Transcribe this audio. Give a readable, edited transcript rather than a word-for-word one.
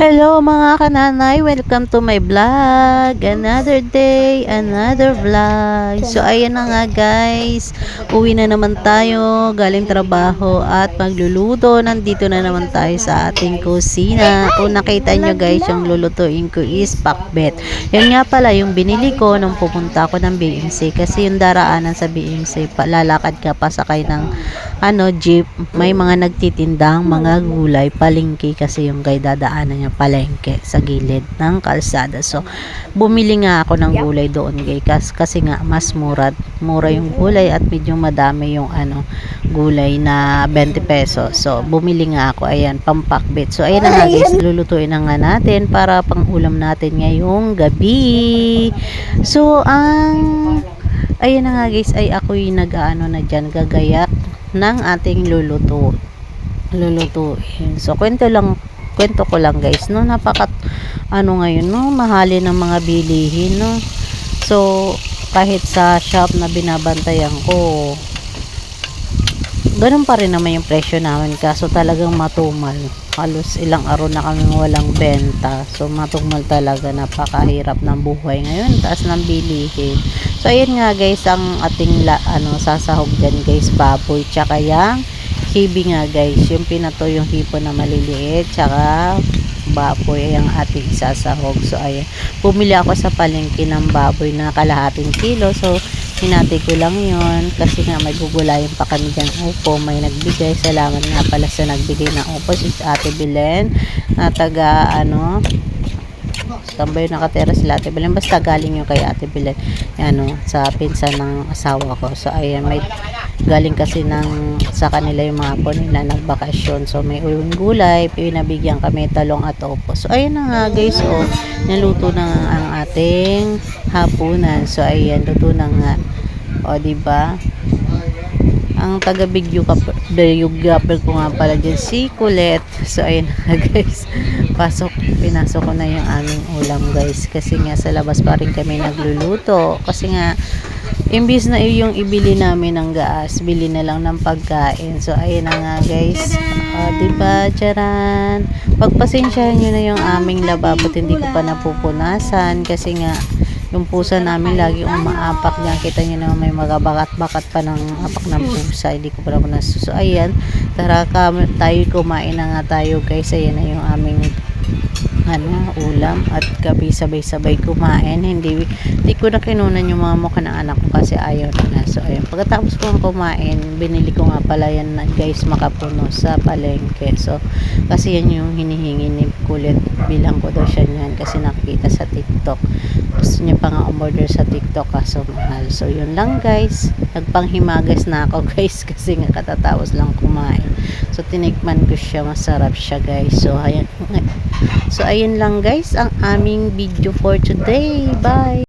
Hello mga kananay, welcome to my vlog. Another day, another vlog. So ayan na nga guys, uwi na naman tayo galing trabaho at magluluto. Nandito na naman tayo sa ating kusina. Kung nakita nyo guys, yung lulutuin ko is pakbet. Yan nga pala yung binili ko nung pupunta ako ng BMC, kasi yung daraanan sa BMC, lalakad ka pa sakay ng jeep, may mga nagtitindang mga gulay, palengke kasi yung guy dadaanan niya, palengke sa gilid ng kalsada. So bumili nga ako ng gulay doon guys, kasi nga mas mura yung gulay at medyo madami yung gulay na 20 pesos. So bumili nga ako, ayan, pampakbet. So ayan na nga guys, lulutuin na nga natin para pang ulam natin ngayong gabi. So ayan na nga guys, ay ako'y na dyan, gagayak ng ating lulutuin. So kwento ko lang guys, no, ngayon, no, mahalin ng mga bilihin, no. So kahit sa shop na binabantayan ko, ganun pa rin naman yung presyo namin, kaso talagang matumal. Halos ilang araw na kami walang benta. So matumal talaga, napakahirap ng buhay ngayon, taas ng bilihin. So ayan nga guys, ang ating sasahog dyan guys, baboy tsaka yang hibi nga guys, yung pinato yung hipo na maliliit tsaka baboy ang ating sasahog. So ayan, bumili ako sa palengke ng baboy na kalahating kilo. So hinati ko lang yon kasi nga may gugulayan pa kami dyan. Upo, may nagbigay, salamat nga pala sa nagbigay ng upo, si Ate Belen na taga tambay nakatera sila Ate Belen, basta galing yung kay Ate Belen sa pinsan ng asawa ko. So ayan, may galing kasi sa kanila yung mga po nila nagbakasyon. So may uwing gulay, pinabigyan kami talong at upo. So ayan na nga guys, naluto na nga ang ating hapunan. So ayan, luto na nga, diba? Ang taga videographer ko nga pala dyan, si Colette. So ayun na guys, pinasok ko na yung aming ulam guys, kasi nga sa labas pa rin kami nagluluto, kasi nga imbis na yung ibili namin ng gas, bili na lang ng pagkain. So ayun na nga guys, diba, charan, pagpasensyahan nyo na yung aming lababo, hindi ko pa napupunasan kasi nga yung pusa namin lagi umaapak dyan. Kita nyo naman may magabakat-bakat pa ng apak ng pusa, hindi ko pa naman nasuso. Ayan, tara tayo kumain na nga tayo guys. Ayan na yung aming ulam at gabi, sabay-sabay kumain. Hindi ko na kinunan yung mga mukha ng anak ko kasi ayaw na. So ayun, pagkatapos kong kumain, binili ko nga pala yan guys, makapuno sa palengke. So kasi yan yung hinihingi ni Kulit, bilang ko daw siya yan kasi nakikita sa TikTok. Gusto niya pa nga umorder sa TikTok kaso mahal. So yun lang guys, nagpanghimagas na ako guys kasi nga katatapos lang kumain. So tinikman ko siya, masarap siya guys. So ayan lang guys ang aming video for today. Bye!